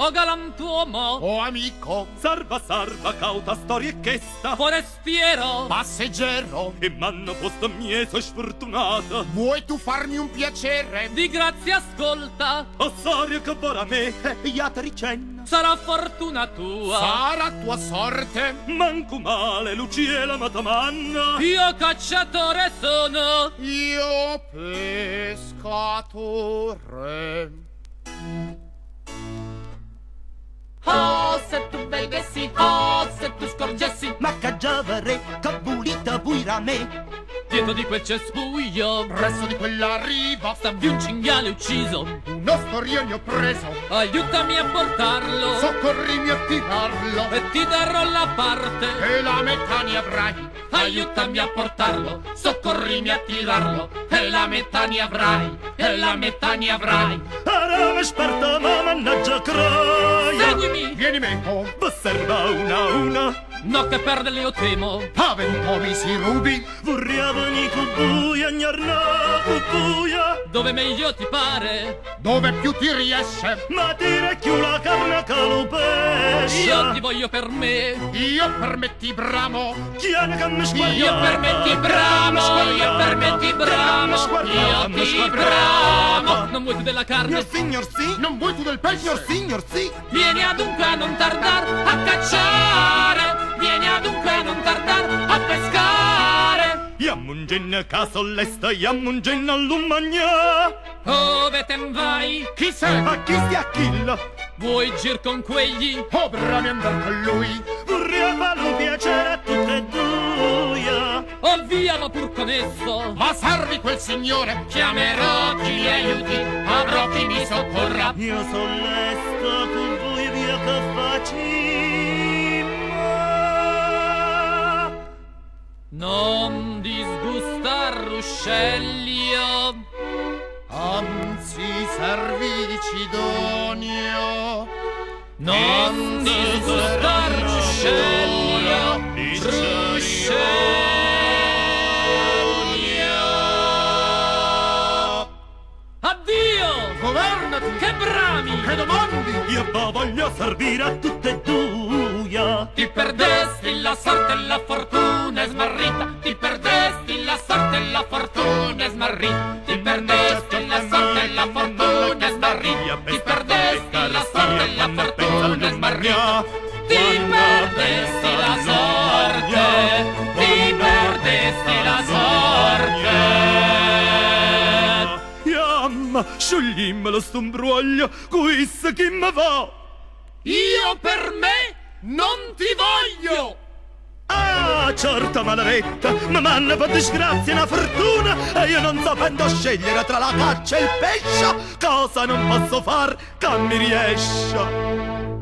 O galantuomo, o amico, Sarva, sarva, cauta storia e chesta, forestiero, passeggero, e m'hanno posto mieso sfortunata. vuoi tu farmi un piacere? di grazia ascolta, O storia che vorrà me, io ti ricenna. sarà fortuna tua. Sarà tua sorte. Manco male, Luciela Matamanna. Io cacciatore sono, Io pescatore. oh se tu vedessi, oh se tu scorgessi, Ma caggiava re, cabulita buira me. dietro di quel cespuglio Presso di quella riva sta un cinghiale ucciso. uno storione ho preso. Aiutami a portarlo Soccorrimi a tirarlo e ti darò la parte. e la metà ne avrai. Aiutami a portarlo, soccorrimi a tirarlo e la metà ne avrai, e la metà ne avrai. Arame sparta, ma mannaggia croia. Seguimi, Vieni meco, Osserva una a una. no che perderli io temo. paventomi si rubi. Vorriavani cubuia, gnarna cubuia. Dove meglio ti pare, Dove più ti riesce, Ma tira chiù la carne calupescia. io ti voglio per me. io permetti bramo. Chiana che mi sguarda. Io per me ti bramo, io per me ti bramo, io ti bramo. Non vuoi tu della carne? Signor sì. Non vuoi tu del pesce? Signor sì. Vieni adunque a non tardar a cacciare, vieni adunque a non tardar a pescare. Iamungen caso lesta, iamungen all'umagna. Ove te ne vai? Chi sei? A chi stia Achilla? Vuoi gir con quegli? Oh, brami andar con lui. Vorriavano un piacere a tutte e due. O via va pur con esso. Ma servi quel signore. Chiamerò chi mi aiuti, avrò chi mi soccorra. Io son lesta con voi via che facimmo. Non disgustar ruscelio, Anzi, servici d'onio. non disgustar ruscelio, ruscelio. Addio! Governati. Che brami! Che domandi? Io voglio servire a tutte e due. Ti perdesti la sorte e la fortuna è smarrita, ti perdesti la sorte e la fortuna è smarrita, ti perdesti la sorte e la fortuna è smarrita, ti perdesti la sorte e la fortuna è smarrita, ti perdesti la sorte, ti perdesti la sorte. Yamma, scioglimmelo sto imbroglio, questo chi mi va? Io per me non ti voglio! Ah, certo maledetta, ma m'hanno per disgrazia una fortuna e io non sapendo scegliere tra la caccia e il pesce, cosa non posso far che mi riesce?